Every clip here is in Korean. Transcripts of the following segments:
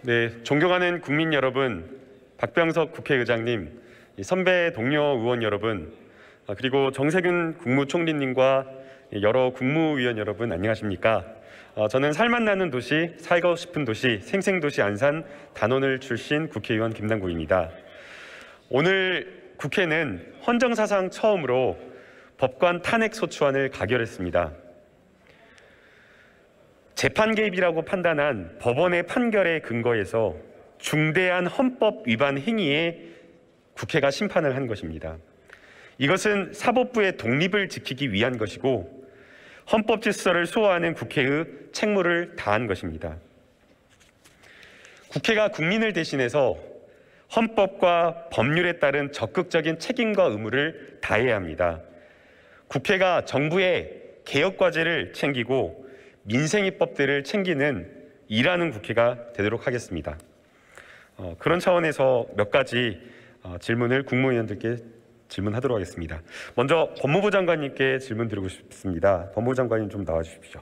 네, 존경하는 국민 여러분, 박병석 국회의장님, 선배 동료 의원 여러분, 그리고 정세균 국무총리님과 여러 국무위원 여러분 안녕하십니까? 저는 살맛 나는 도시, 살고 싶은 도시, 생생도시 안산 단원을 출신 국회의원 김남국입니다. 오늘 국회는 헌정사상 처음으로 법관 탄핵 소추안을 가결했습니다. 재판 개입이라고 판단한 법원의 판결에 근거해서 중대한 헌법 위반 행위에 국회가 심판을 한 것입니다. 이것은 사법부의 독립을 지키기 위한 것이고 헌법 질서를 수호하는 국회의 책무를 다한 것입니다. 국회가 국민을 대신해서 헌법과 법률에 따른 적극적인 책임과 의무를 다해야 합니다. 국회가 정부의 개혁 과제를 챙기고 민생 입법들을 챙기는 일하는 국회가 되도록 하겠습니다. 그런 차원에서 몇 가지 질문을 국무위원들께 질문하도록 하겠습니다. 먼저 법무부 장관님께 질문 드리고 싶습니다. 법무부 장관님 좀 나와 주십시오.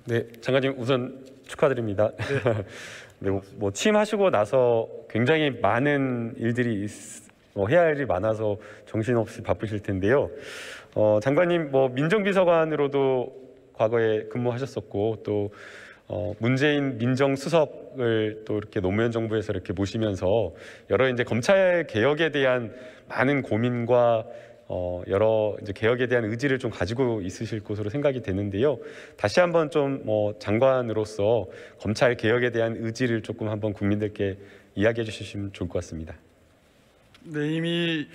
네, 장관님 우선 축하드립니다. 네, 뭐 취임하시고 나서 굉장히 많은 일들이 해야 할 일이 많아서 정신없이 바쁘실 텐데요. 장관님 민정비서관으로도 과거에 근무하셨었고 또 문재인 민정수석을 또 이렇게 노무현 정부에서 이렇게 모시면서 여러 이제 검찰 개혁에 대한 많은 고민과 여러 이제 개혁에 대한 의지를 좀 가지고 있으실 것으로 생각이 되는데요. 다시 한번 좀 장관으로서 검찰 개혁에 대한 의지를 조금 한번 국민들께 이야기해 주시면 좋을 것 같습니다. 네, 이미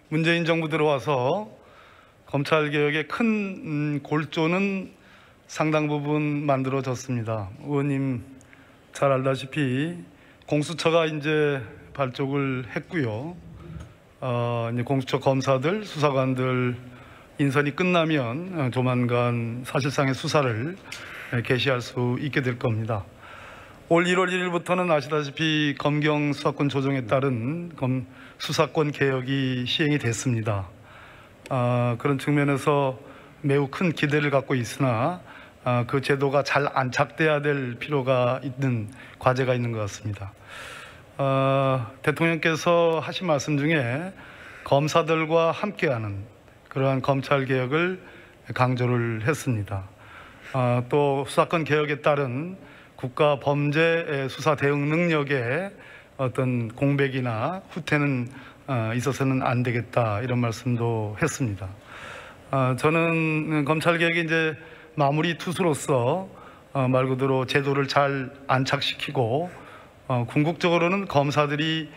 문재인 정부 들어와서 검찰 개혁의 큰 골조는 상당 부분 만들어졌습니다. 의원님 잘 알다시피 공수처가 이제 발족을 했고요. 이제 공수처 검사들, 수사관들 인선이 끝나면 조만간 사실상의 수사를 개시할 수 있게 될 겁니다. 올 1월 1일부터는 아시다시피 검경 수사권 조정에 따른 수사권 개혁이 시행이 됐습니다. 그런 측면에서 매우 큰 기대를 갖고 있으나 그 제도가 잘 안착돼야 될 필요가 있는 과제가 있는 것 같습니다. 대통령께서 하신 말씀 중에 검사들과 함께하는 그러한 검찰 개혁을 강조를 했습니다. 또 수사권 개혁에 따른 국가 범죄 수사 대응 능력에 어떤 공백이나 후퇴는 있어서는 안 되겠다 이런 말씀도 했습니다. 저는 검찰 개혁이 이제 마무리 투수로서 말 그대로 제도를 잘 안착시키고 궁극적으로는 검사들이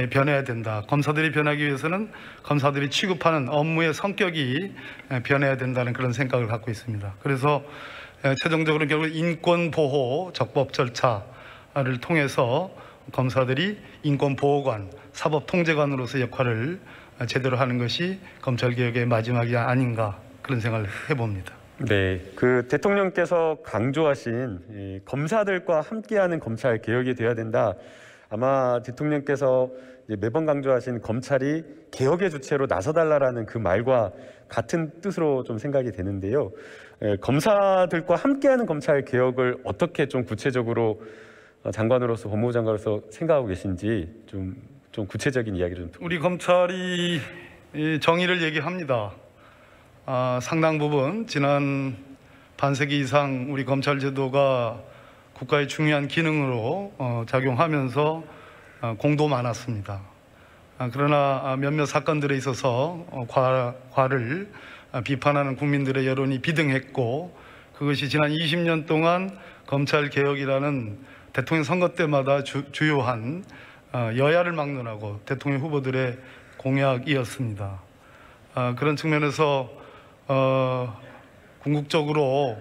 변해야 된다. 검사들이 변하기 위해서는 검사들이 취급하는 업무의 성격이 변해야 된다는 그런 생각을 갖고 있습니다. 그래서 최종적으로 결국 인권보호 적법 절차를 통해서 검사들이 인권보호관, 사법통제관으로서 역할을 제대로 하는 것이 검찰개혁의 마지막이 아닌가 그런 생각을 해봅니다. 네, 대통령께서 강조하신 검사들과 함께하는 검찰 개혁이 되어야 된다. 아마 대통령께서 매번 강조하신 검찰이 개혁의 주체로 나서달라라는 그 말과 같은 뜻으로 좀 생각이 되는데요. 검사들과 함께하는 검찰 개혁을 어떻게 좀 구체적으로 장관으로서 법무부 장관으로서 생각하고 계신지 좀 구체적인 이야기를 좀. 우리 검찰이 정의를 얘기합니다. 상당 부분 지난 반세기 이상 우리 검찰 제도가 국가의 중요한 기능으로 작용하면서 공도 많았습니다. 그러나 몇몇 사건들에 있어서 과를 비판하는 국민들의 여론이 비등했고 그것이 지난 20년 동안 검찰개혁이라는 대통령 선거 때마다 주요한 여야를 막론하고 대통령 후보들의 공약이었습니다. 그런 측면에서 궁극적으로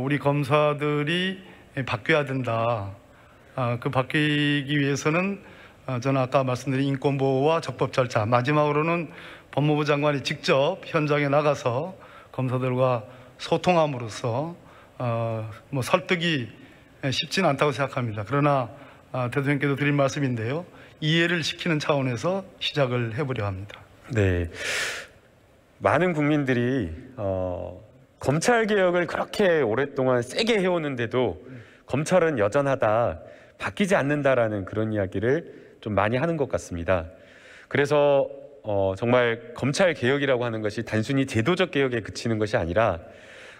우리 검사들이 바뀌어야 된다. 그 바뀌기 위해서는 저는 아까 말씀드린 인권보호와 적법 절차, 마지막으로는 법무부 장관이 직접 현장에 나가서 검사들과 소통함으로써 설득이 쉽지는 않다고 생각합니다. 그러나 대통령께도 드릴 말씀인데요. 이해를 시키는 차원에서 시작을 해보려 합니다. 네, 많은 국민들이 검찰 개혁을 그렇게 오랫동안 세게 해오는데도 검찰은 여전하다, 바뀌지 않는다라는 그런 이야기를 좀 많이 하는 것 같습니다. 그래서 정말 검찰 개혁이라고 하는 것이 단순히 제도적 개혁에 그치는 것이 아니라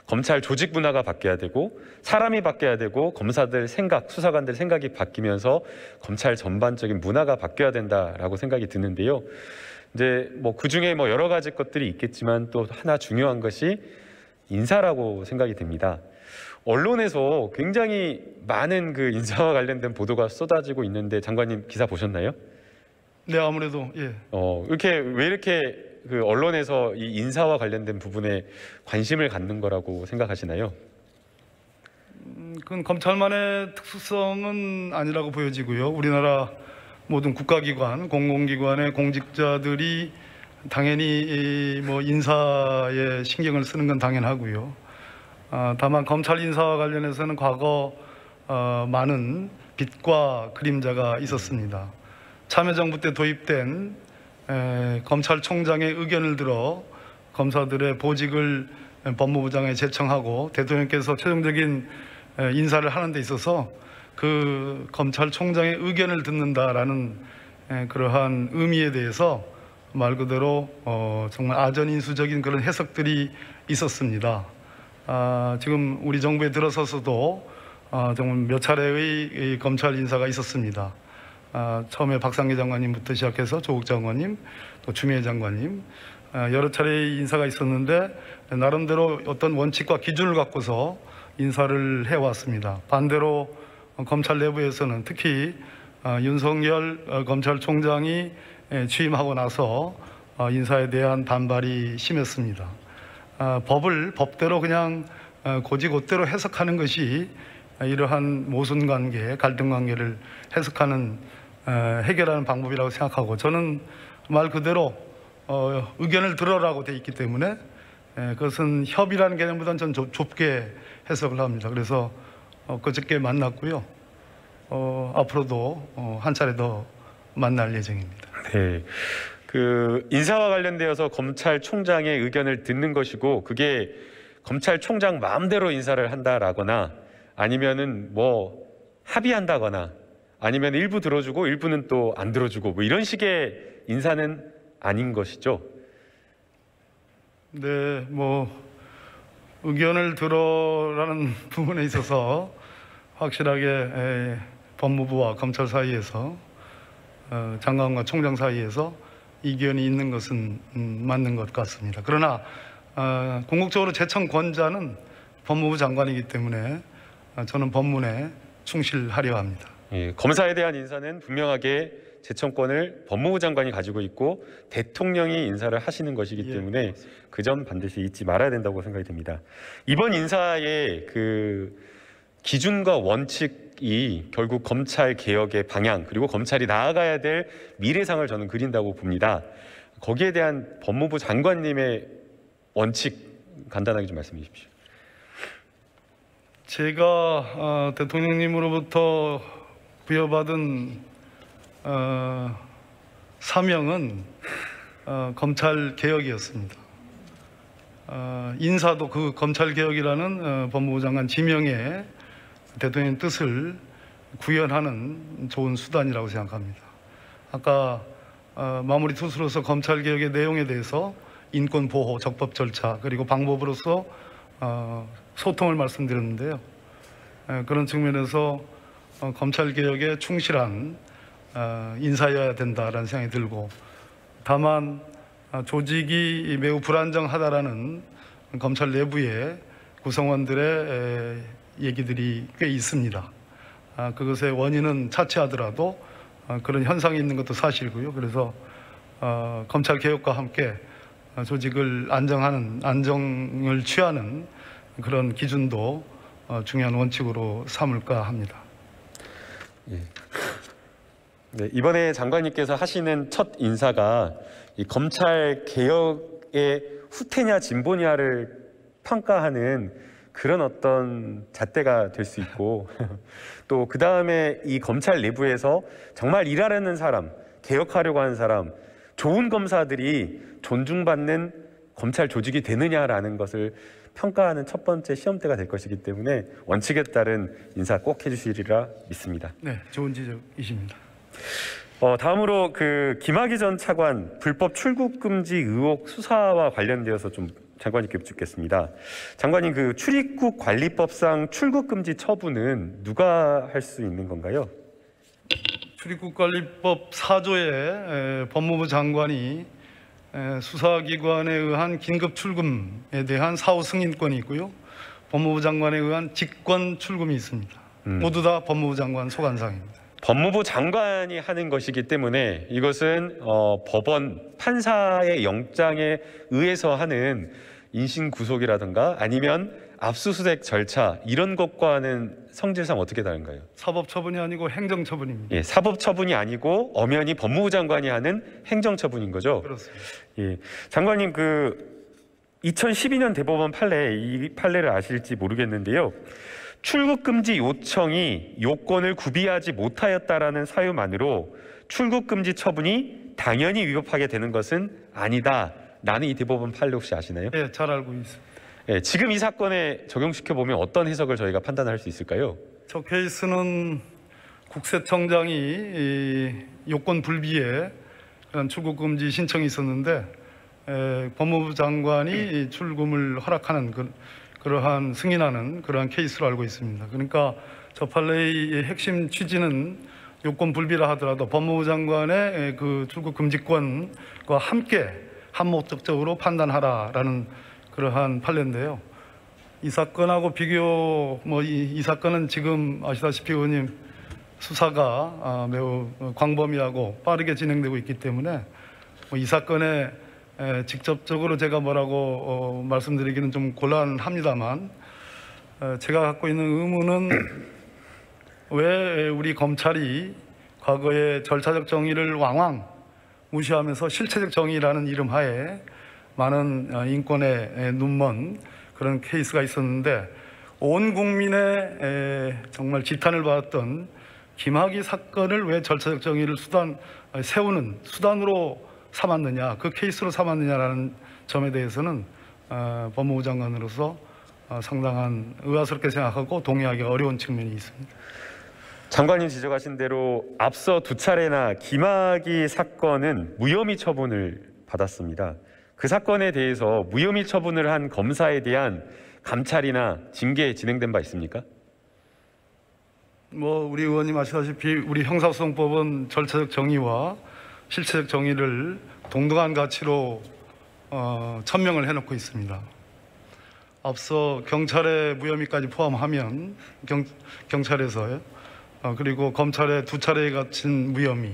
검찰 조직 문화가 바뀌어야 되고 사람이 바뀌어야 되고 검사들 생각, 수사관들 생각이 바뀌면서 검찰 전반적인 문화가 바뀌어야 된다라고 생각이 드는데요. 이제 그 중에 여러 가지 것들이 있겠지만 또 하나 중요한 것이 인사라고 생각이 됩니다. 언론에서 굉장히 많은 그 인사와 관련된 보도가 쏟아지고 있는데 장관님 기사 보셨나요? 네, 아무래도 예. 왜 이렇게 그 언론에서 이 인사와 관련된 부분에 관심을 갖는 거라고 생각하시나요? 그건 검찰만의 특수성은 아니라고 보여지고요. 우리나라 모든 국가기관, 공공기관의 공직자들이 당연히 인사에 신경을 쓰는 건 당연하고요. 다만 검찰 인사와 관련해서는 과거 많은 빛과 그림자가 있었습니다. 참여정부 때 도입된 검찰총장의 의견을 들어 검사들의 보직을 법무부장에 제청하고 대통령께서 최종적인 인사를 하는 데 있어서 그 검찰총장의 의견을 듣는다라는 그러한 의미에 대해서 말 그대로 정말 아전인수적인 그런 해석들이 있었습니다. 지금 우리 정부에 들어서서도 정말 몇 차례의 검찰 인사가 있었습니다. 처음에 박상기 장관님부터 시작해서 조국 장관님, 또 추미애 장관님 여러 차례의 인사가 있었는데 나름대로 어떤 원칙과 기준을 갖고서 인사를 해왔습니다. 반대로 검찰 내부에서는 특히 윤석열 검찰총장이 취임하고 나서 인사에 대한 반발이 심했습니다. 법을 법대로 그냥 고지고대로 해석하는 것이 이러한 모순관계, 갈등관계를 해석하는 해결하는 방법이라고 생각하고 저는 말 그대로 의견을 들어라고 돼 있기 때문에 그것은 협의라는 개념보다는 좀 좁게 해석을 합니다. 그래서 그저께 만났고요. 앞으로도 한 차례 더 만날 예정입니다. 네, 그 인사와 관련되어서 검찰총장의 의견을 듣는 것이고 그게 검찰총장 마음대로 인사를 한다라거나 아니면은 합의한다거나 아니면 일부 들어주고 일부는 또 안 들어주고 이런 식의 인사는 아닌 것이죠. 네, 의견을 들어라는 부분에 있어서 확실하게 법무부와 검찰 사이에서 장관과 총장 사이에서 이견이 있는 것은 맞는 것 같습니다. 그러나 궁극적으로 제청 권자는 법무부 장관이기 때문에 저는 법문에 충실하려 합니다. 예, 검사에 대한 인사는 분명하게 제청권을 법무부 장관이 가지고 있고 대통령이 인사를 하시는 것이기 때문에 그 점 반드시 잊지 말아야 된다고 생각이 듭니다. 이번 인사의 그 기준과 원칙이 결국 검찰 개혁의 방향 그리고 검찰이 나아가야 될 미래상을 저는 그린다고 봅니다. 거기에 대한 법무부 장관님의 원칙 간단하게 좀 말씀해 주십시오. 제가 대통령님으로부터 부여받은 사명은 검찰 개혁이었습니다. 인사도 그 검찰 개혁이라는 법무부 장관 지명에 대통령의 뜻을 구현하는 좋은 수단이라고 생각합니다. 아까 마무리 투수로서 검찰 개혁의 내용에 대해서 인권 보호, 적법 절차 그리고 방법으로서 소통을 말씀드렸는데요. 그런 측면에서 검찰 개혁에 충실한 인사여야 된다라는 생각이 들고 다만 조직이 매우 불안정하다라는 검찰 내부의 구성원들의 얘기들이 꽤 있습니다. 그것의 원인은 차치하더라도 그런 현상이 있는 것도 사실이고요. 그래서 검찰 개혁과 함께 조직을 안정을 취하는 그런 기준도 중요한 원칙으로 삼을까 합니다. 예. 네, 이번에 장관님께서 하시는 첫 인사가 이 검찰 개혁의 후퇴냐 진보냐를 평가하는 그런 어떤 잣대가 될 수 있고 또 그 다음에 이 검찰 내부에서 정말 일하려는 사람, 개혁하려고 하는 사람, 좋은 검사들이 존중받는 검찰 조직이 되느냐라는 것을 평가하는 첫 번째 시험대가 될 것이기 때문에 원칙에 따른 인사 꼭 해주시리라 믿습니다. 네, 좋은 지적이십니다. 다음으로 그 김학의 전 차관 불법 출국 금지 의혹 수사와 관련되어서 좀 장관님께 여쭙겠습니다. 장관님, 그 출입국 관리법상 출국 금지 처분은 누가 할 수 있는 건가요? 출입국관리법 4조에 법무부 장관이 수사기관에 의한 긴급 출금에 대한 사후 승인권이 있고요. 법무부 장관에 의한 직권 출금이 있습니다. 모두 다 법무부 장관 소관사항입니다. 법무부 장관이 하는 것이기 때문에 이것은 법원 판사의 영장에 의해서 하는 인신 구속이라든가 아니면 압수수색 절차 이런 것과는 성질상 어떻게 다른가요? 사법처분이 아니고 행정처분입니다. 예, 사법처분이 아니고 엄연히 법무부 장관이 하는 행정처분인 거죠. 그렇습니다. 예, 장관님 그 2012년 대법원 판례, 이 판례를 아실지 모르겠는데요. 출국 금지 요청이 요건을 구비하지 못하였다라는 사유만으로 출국 금지 처분이 당연히 위법하게 되는 것은 아니다라는 이 대법원 판례 혹시 아시나요? 네, 잘 알고 있습니다. 예, 지금 이 사건에 적용시켜 보면 어떤 해석을 저희가 판단할 수 있을까요? 저 케이스는 국세청장이 이 요건 불비에 그런 출국 금지 신청이 있었는데 법무부 장관이 출금을 허락하는 그러한 승인하는 그러한 케이스로 알고 있습니다. 그러니까 저 판례의 핵심 취지는 요건 불비라 하더라도 법무부 장관의 그 출국 금지권과 함께 한목적으로 판단하라라는 그러한 판례인데요. 이 사건하고 비교, 이 사건은 지금 아시다시피 의원님 수사가 매우 광범위하고 빠르게 진행되고 있기 때문에 이 사건에 직접적으로 제가 뭐라고 말씀드리기는 좀 곤란합니다만 제가 갖고 있는 의문은 왜 우리 검찰이 과거에 절차적 정의를 왕왕 무시하면서 실체적 정의라는 이름 하에 많은 인권에 눈먼 그런 케이스가 있었는데 온 국민의 정말 지탄을 받았던 김학의 사건을 왜 절차적 정의를 세우는 수단으로 삼았느냐, 그 케이스로 삼았느냐라는 점에 대해서는 법무부 장관으로서 상당한 의아스럽게 생각하고 동의하기 어려운 측면이 있습니다. 장관님 지적하신 대로 앞서 두 차례나 김학의 사건은 무혐의 처분을 받았습니다. 그 사건에 대해서 무혐의 처분을 한 검사에 대한 감찰이나 징계 진행된 바 있습니까? 우리 의원님 아시다시피 우리 형사소송법은 절차적 정의와 실체적 정의를 동등한 가치로 천명을 해놓고 있습니다. 앞서 경찰의 무혐의까지 포함하면 경찰에서요. 그리고 검찰의 두 차례에 갇힌 무혐의,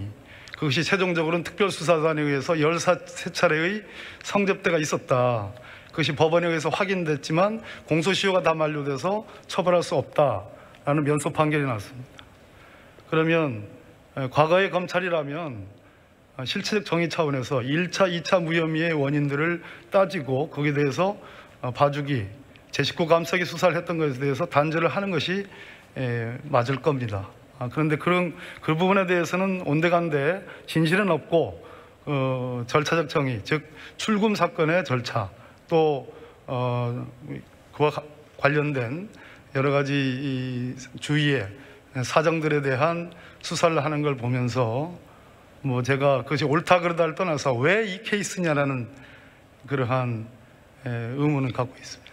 그것이 최종적으로는 특별수사단에 의해서 13차례의 성접대가 있었다. 그것이 법원에 의해서 확인됐지만 공소시효가 다 만료돼서 처벌할 수 없다라는 면소 판결이 났습니다. 그러면 과거의 검찰이라면 실체적 정의 차원에서 1차, 2차 무혐의의 원인들을 따지고 거기에 대해서 봐주기, 제19 감사기 수사를 했던 것에 대해서 단죄를 하는 것이 맞을 겁니다. 그런데 그 부분에 대해서는 온데간데 진실은 없고 절차적 정의, 즉 출금 사건의 절차 또 그와 관련된 여러 가지 주위의 사정들에 대한 수사를 하는 걸 보면서 제가 그것이 옳다 그러다를 떠나서 왜 이 케이스냐라는 그러한 의문을 갖고 있습니다.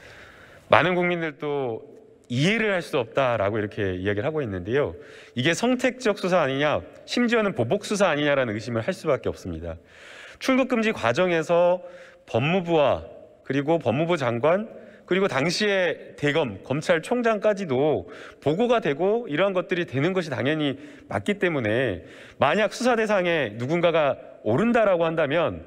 많은 국민들도 이해를 할 수 없다라고 이렇게 이야기를 하고 있는데요. 이게 선택적 수사 아니냐, 심지어는 보복 수사 아니냐라는 의심을 할 수밖에 없습니다. 출국 금지 과정에서 법무부와 그리고 법무부 장관 그리고 당시의 대검 검찰총장까지도 보고가 되고 이러한 것들이 되는 것이 당연히 맞기 때문에 만약 수사 대상에 누군가가 오른다라고 한다면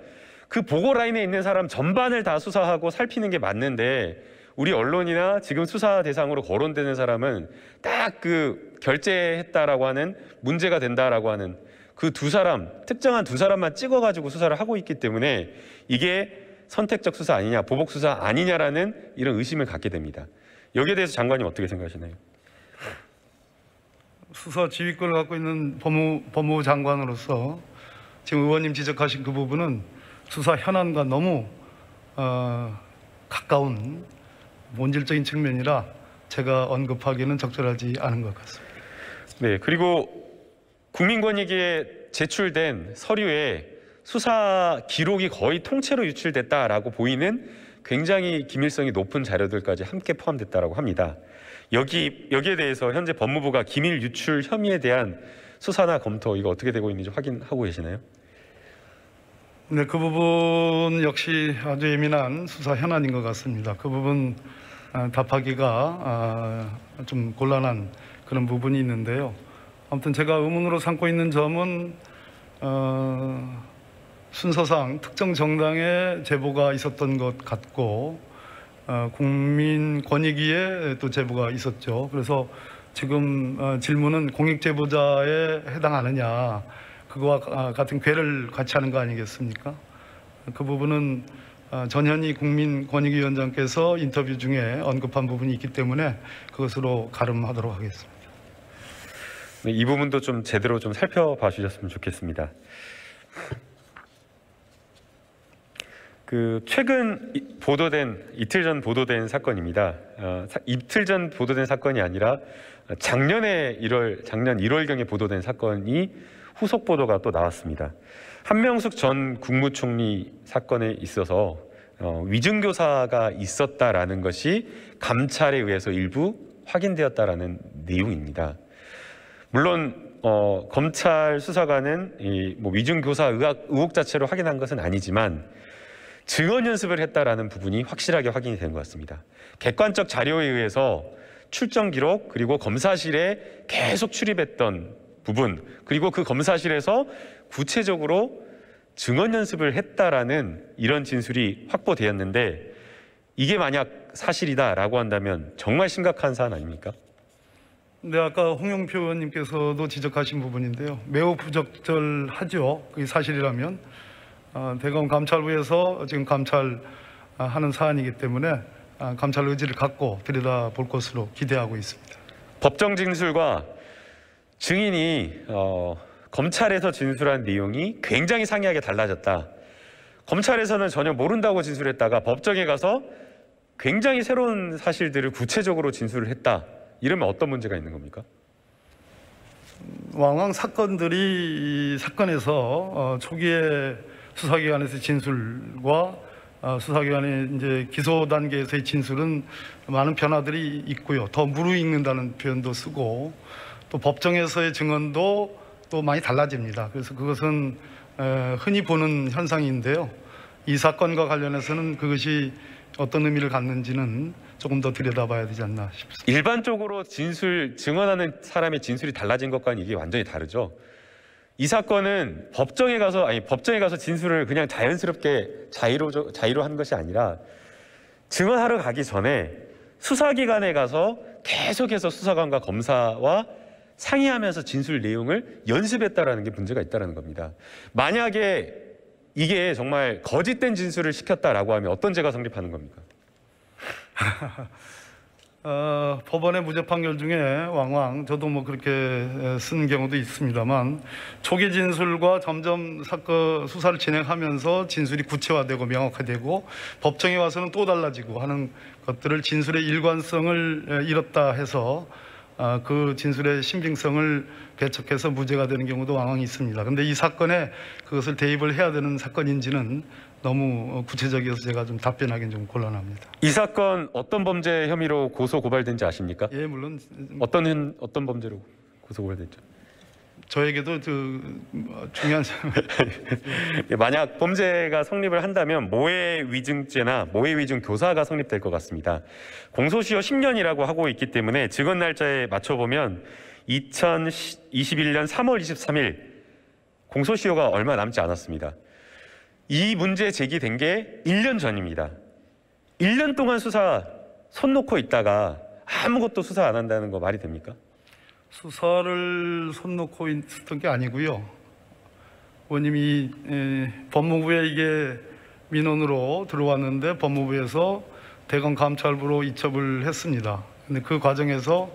그 보고 라인에 있는 사람 전반을 다 수사하고 살피는 게 맞는데 우리 언론이나 지금 수사 대상으로 거론되는 사람은 딱 그 결재했다라고 하는 문제가 된다라고 하는 그 두 사람, 특정한 두 사람만 찍어가지고 수사를 하고 있기 때문에 이게 선택적 수사 아니냐, 보복 수사 아니냐라는 이런 의심을 갖게 됩니다. 여기에 대해서 장관님 어떻게 생각하시나요? 수사 지휘권을 갖고 있는 법무부 장관으로서 지금 의원님 지적하신 그 부분은 수사 현안과 너무 가까운 본질적인 측면이라 제가 언급하기는 적절하지 않은 것 같습니다. 네, 그리고 국민권익위에 제출된 서류에 수사 기록이 거의 통째로 유출됐다라고 보이는 굉장히 기밀성이 높은 자료들까지 함께 포함됐다라고 합니다. 여기에 대해서 현재 법무부가 기밀 유출 혐의에 대한 수사나 검토 이거 어떻게 되고 있는지 확인하고 계시나요? 네, 그 부분 역시 아주 예민한 수사 현안인 것 같습니다. 그 부분 답하기가 좀 곤란한 그런 부분이 있는데요. 아무튼 제가 의문으로 삼고 있는 점은 순서상 특정 정당에 제보가 있었던 것 같고 국민권익위에 또 제보가 있었죠. 그래서 지금 질문은 공익제보자에 해당하느냐, 그거와 같은 궤를 같이 하는 거 아니겠습니까? 그 부분은 전현희 국민권익위원장께서 인터뷰 중에 언급한 부분이 있기 때문에 그것으로 가름하도록 하겠습니다. 네, 이 부분도 좀 제대로 좀 살펴봐 주셨으면 좋겠습니다. 그 최근 이틀 전 보도된 사건입니다. 이틀 전 보도된 사건이 아니라 작년 1월경에 보도된 사건이 후속 보도가 또 나왔습니다. 한명숙 전 국무총리 사건에 있어서 위증교사가 있었다라는 것이 감찰에 의해서 일부 확인되었다라는 내용입니다. 물론 검찰 수사관은 위증교사 의혹 자체로 확인한 것은 아니지만 증언 연습을 했다라는 부분이 확실하게 확인이 된 것 같습니다. 객관적 자료에 의해서 출정 기록 그리고 검사실에 계속 출입했던 부분 그리고 그 검사실에서 구체적으로 증언 연습을 했다라는 이런 진술이 확보되었는데 이게 만약 사실이다라고 한다면 정말 심각한 사안 아닙니까? 네, 아까 홍영표 의원님께서도 지적하신 부분인데요. 매우 부적절하죠. 그게 사실이라면. 대검 감찰부에서 지금 감찰하는 사안이기 때문에 감찰 의지를 갖고 들여다볼 것으로 기대하고 있습니다. 법정 진술과 증인이 검찰에서 진술한 내용이 굉장히 상이하게 달라졌다. 검찰에서는 전혀 모른다고 진술했다가 법정에 가서 굉장히 새로운 사실들을 구체적으로 진술을 했다. 이러면 어떤 문제가 있는 겁니까? 왕왕 사건들이 이 사건에서 초기에 수사기관에서 진술과 수사기관의 이제 기소 단계에서의 진술은 많은 변화들이 있고요. 더 무르익는다는 표현도 쓰고 또 법정에서의 증언도 또 많이 달라집니다. 그래서 그것은 흔히 보는 현상인데요. 이 사건과 관련해서는 그것이 어떤 의미를 갖는지는 조금 더 들여다봐야 되지 않나 싶습니다. 일반적으로 증언하는 사람의 진술이 달라진 것과는 이게 완전히 다르죠. 이 사건은 법정에 가서 진술을 그냥 자연스럽게 자의로 한 것이 아니라 증언하러 가기 전에 수사기관에 가서 계속해서 수사관과 검사와 상의하면서 진술 내용을 연습했다라는 게 문제가 있다는 겁니다. 만약에 이게 정말 거짓된 진술을 시켰다라고 하면 어떤 죄가 성립하는 겁니까? 법원의 무죄 판결 중에 왕왕 저도 뭐 그렇게 쓴 경우도 있습니다만 초기 진술과 점점 사건 수사를 진행하면서 진술이 구체화되고 명확화되고 법정에 와서는 또 달라지고 하는 것들을 진술의 일관성을 잃었다 해서 그 진술의 신빙성을 배척해서 무죄가 되는 경우도 왕왕 있습니다. 그런데 이 사건에 그것을 대입을 해야 되는 사건인지는 너무 구체적이어서 제가 좀 답변하기는 좀 곤란합니다. 이 사건 어떤 범죄 혐의로 고소 고발된지 아십니까? 예, 물론 어떤 범죄로 고소 고발됐죠? 저에게도 중요한 만약 범죄가 성립을 한다면 모해위증죄나 모해위증 교사가 성립될 것 같습니다. 공소시효 10년이라고 하고 있기 때문에 증언 날짜에 맞춰보면 2021년 3월 23일 공소시효가 얼마 남지 않았습니다. 이 문제 제기된 게 1년 전입니다. 1년 동안 수사 손 놓고 있다가 아무것도 수사 안 한다는 거 말이 됩니까? 수사를 손 놓고 있었던 게 아니고요. 의원님이 법무부에 이게 민원으로 들어왔는데 법무부에서 대검 감찰부로 이첩을 했습니다. 근데 그 과정에서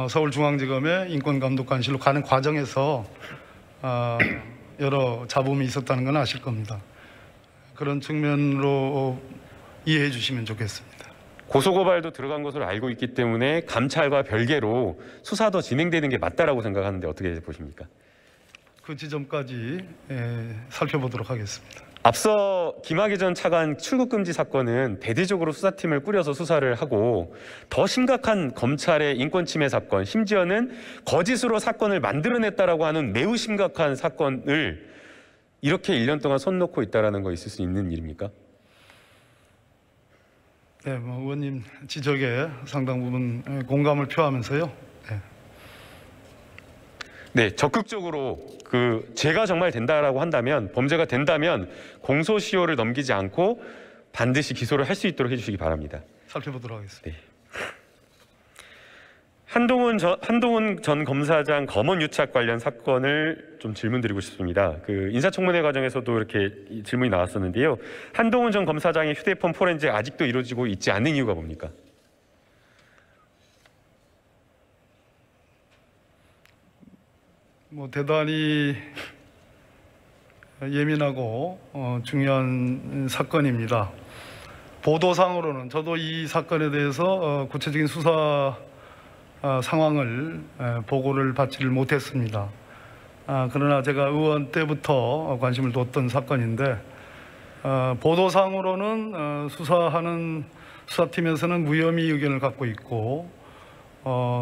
서울중앙지검의 인권감독관실로 가는 과정에서 여러 잡음이 있었다는 건 아실 겁니다. 그런 측면으로 이해해 주시면 좋겠습니다. 고소고발도 들어간 것으로 알고 있기 때문에 감찰과 별개로 수사도 진행되는 게 맞다라고 생각하는데 어떻게 보십니까? 그 지점까지 살펴보도록 하겠습니다. 앞서 김학의 전 차관 출국 금지 사건은 대대적으로 수사팀을 꾸려서 수사를 하고 더 심각한 검찰의 인권 침해 사건, 심지어는 거짓으로 사건을 만들어냈다라고 하는 매우 심각한 사건을 이렇게 1년 동안 손 놓고 있다라는 거 있을 수 있는 일입니까? 네, 의원님 지적에 상당 부분 공감을 표하면서요. 네, 적극적으로 죄가 정말 된다라고 한다면, 범죄가 된다면 공소시효를 넘기지 않고 반드시 기소를 할 수 있도록 해주시기 바랍니다. 살펴보도록 하겠습니다. 네. 한동훈 전 검사장 검언 유착 관련 사건을 좀 질문드리고 싶습니다. 인사청문회 과정에서도 이렇게 질문이 나왔었는데요. 한동훈 전 검사장의 휴대폰 포렌식 아직도 이루어지고 있지 않은 이유가 뭡니까? 대단히 예민하고 중요한 사건입니다. 보도상으로는 저도 이 사건에 대해서 구체적인 수사 상황을 보고를 받지를 못했습니다. 그러나 제가 의원 때부터 관심을 뒀던 사건인데 보도상으로는 수사하는 수사팀에서는 무혐의 의견을 갖고 있고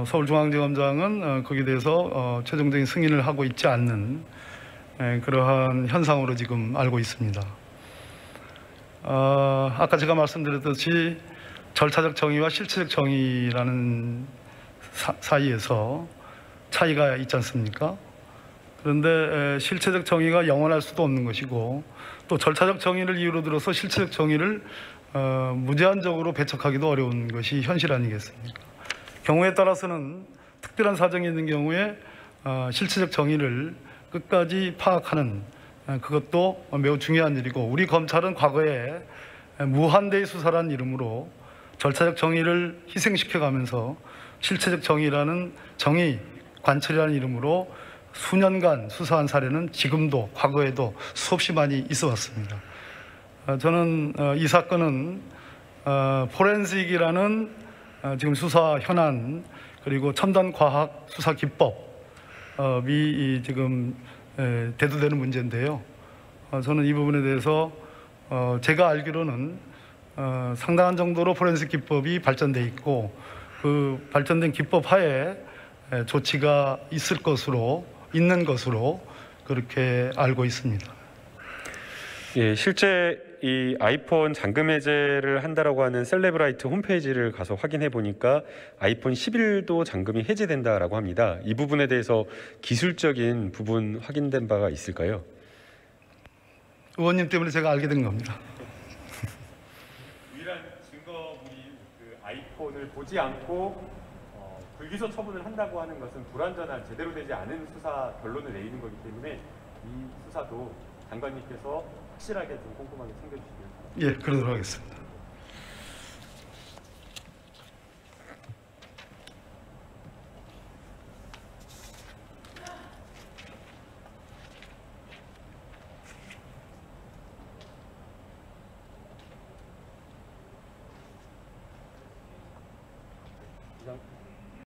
서울중앙지검장은 거기에 대해서 최종적인 승인을 하고 있지 않는 그러한 현상으로 지금 알고 있습니다. 아까 제가 말씀드렸듯이 절차적 정의와 실체적 정의라는 사이에서 차이가 있지 않습니까? 그런데 실체적 정의가 영원할 수도 없는 것이고 또 절차적 정의를 이유로 들어서 실체적 정의를 무제한적으로 배척하기도 어려운 것이 현실 아니겠습니까? 경우에 따라서는 특별한 사정이 있는 경우에 실체적 정의를 끝까지 파악하는 그것도 매우 중요한 일이고 우리 검찰은 과거에 무한대의 수사라는 이름으로 절차적 정의를 희생시켜가면서 실체적 정의라는 정의 관철이라는 이름으로 수년간 수사한 사례는 지금도 과거에도 수없이 많이 있어 왔습니다. 저는 이 사건은 포렌식이라는 지금 수사 현안 그리고 첨단 과학 수사 기법이 지금 대두되는 문제인데요. 저는 이 부분에 대해서 제가 알기로는 상당한 정도로 포렌식 기법이 발전돼 있고 그 발전된 기법 하에 조치가 있는 것으로 그렇게 알고 있습니다. 예, 실제 이 아이폰 잠금 해제를 한다라고 하는 셀레브라이트 홈페이지를 가서 확인해 보니까 아이폰 11도 잠금이 해제된다라고 합니다. 이 부분에 대해서 기술적인 부분 확인된 바가 있을까요? 의원님 때문에 제가 알게 된 겁니다. 유일한 증거물이 아이폰을 보지 않고 불기소 처분을 한다고 하는 것은 불완전한 제대로 되지 않은 수사 결론을 내리는 거기 때문에 이 수사도 장관님께서 확실하게 좀 꼼꼼하게 챙겨주시길 바랍니다. 예, 그러도록 하겠습니다.